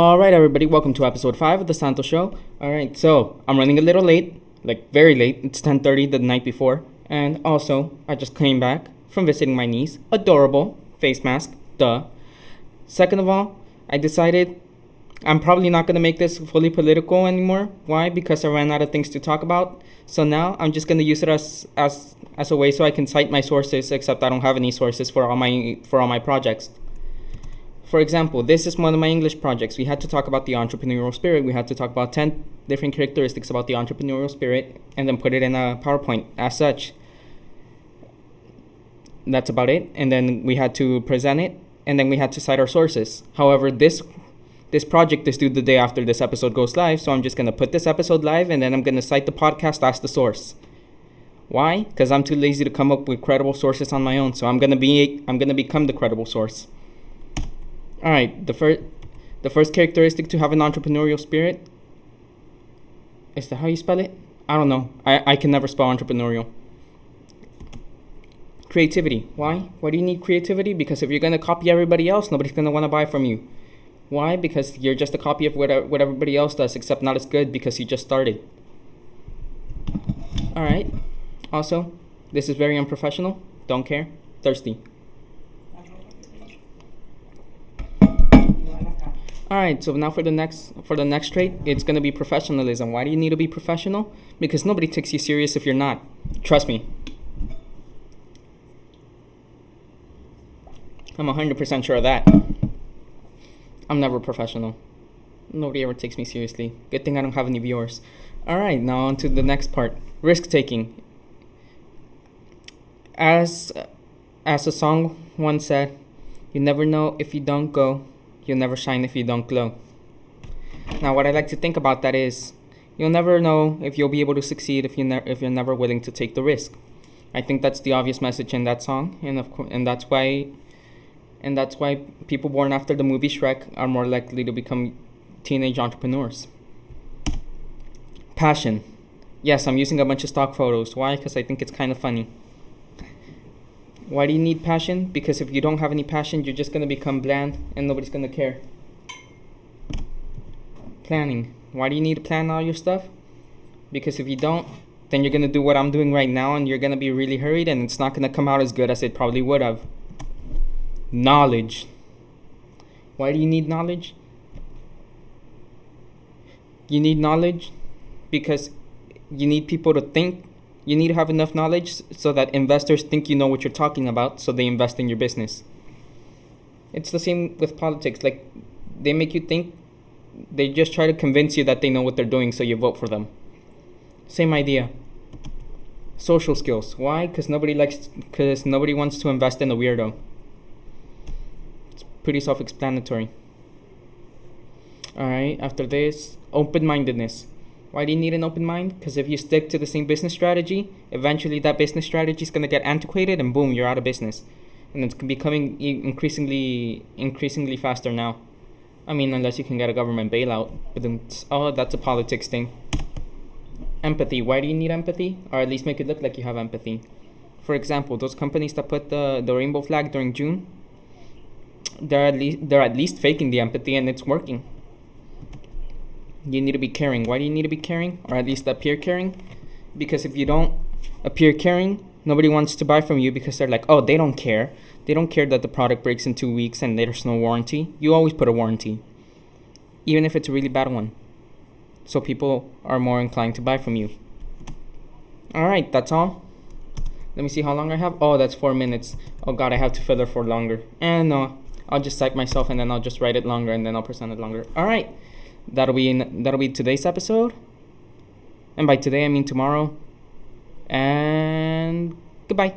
All right, everybody, welcome to episode 5 of the Santos Show. All right, so I'm running a little late, like very late. It's 10:30 the night before. And also, I just came back from visiting my niece. Adorable face mask, duh. Second of all, I decided I'm probably not going to make this fully political anymore. Why? Because I ran out of things to talk about. So now I'm just going to use it as a way so I can cite my sources, except I don't have any sources for all my projects. For example, this is one of my English projects. We had to talk about the entrepreneurial spirit. We had to talk about 10 different characteristics about the entrepreneurial spirit and then put it in a PowerPoint as such. That's about it. And then we had to present it, and then we had to cite our sources. However, this project is due the day after this episode goes live, so I'm just going to put this episode live, and then I'm going to cite the podcast as the source. Why? Because I'm too lazy to come up with credible sources on my own, so I'm going to become the credible source. All right, the first characteristic to have an entrepreneurial spirit, is that how you spell it? I don't know. I can never spell entrepreneurial. Creativity. Why? Why do you need creativity? Because if you're going to copy everybody else, nobody's going to want to buy from you. Why? Because you're just a copy of what everybody else does, except not as good because you just started. All right. Also, this is very unprofessional. Don't care. Thirsty. All right, so now for the next trait, it's going to be professionalism. Why do you need to be professional? Because nobody takes you serious if you're not. Trust me. I'm 100% sure of that. I'm never professional. Nobody ever takes me seriously. Good thing I don't have any viewers. All right, now on to the next part. Risk-taking. As a song once said, you never know if you don't go. You'll never shine if you don't glow. Now, what I like to think about that is, you'll never know if you'll be able to succeed if you're never willing to take the risk. I think that's the obvious message in that song, and that's why people born after the movie Shrek are more likely to become teenage entrepreneurs. Passion. Yes, I'm using a bunch of stock photos. Why? Because I think it's kind of funny. Why do you need passion? Because if you don't have any passion, you're just going to become bland and nobody's going to care. Planning. Why do you need to plan all your stuff? Because if you don't, then you're going to do what I'm doing right now, and you're going to be really hurried, and it's not going to come out as good as it probably would have. Knowledge. Why do you need knowledge? You need knowledge because you need people to think. You need to have enough knowledge so that investors think you know what you're talking about, so they invest in your business. It's the same with politics. Like, they make you think, they just try to convince you that they know what they're doing, so you vote for them. Same idea. Social skills. Why? Because nobody wants to invest in a weirdo. It's pretty self-explanatory. All right, after this, open-mindedness. Why do you need an open mind? Because if you stick to the same business strategy, eventually that business strategy is going to get antiquated, and boom, you're out of business. And it's becoming increasingly faster now. I mean, unless you can get a government bailout. But then, that's a politics thing. Empathy. Why do you need empathy? Or at least make it look like you have empathy. For example, those companies that put the rainbow flag during June, they're at least faking the empathy, and it's working. You need to be caring. Why do you need to be caring? Or at least appear caring? Because if you don't appear caring, nobody wants to buy from you because they're like, oh, they don't care. They don't care that the product breaks in 2 weeks and there's no warranty. You always put a warranty, even if it's a really bad one. So people are more inclined to buy from you. All right, that's all. Let me see how long I have. Oh, that's 4 minutes. Oh, God, I have to fill it for longer. And no, I'll just cite myself, and then I'll just write it longer, and then I'll present it longer. All right. That'll be today's episode. And by today, I mean tomorrow. And goodbye.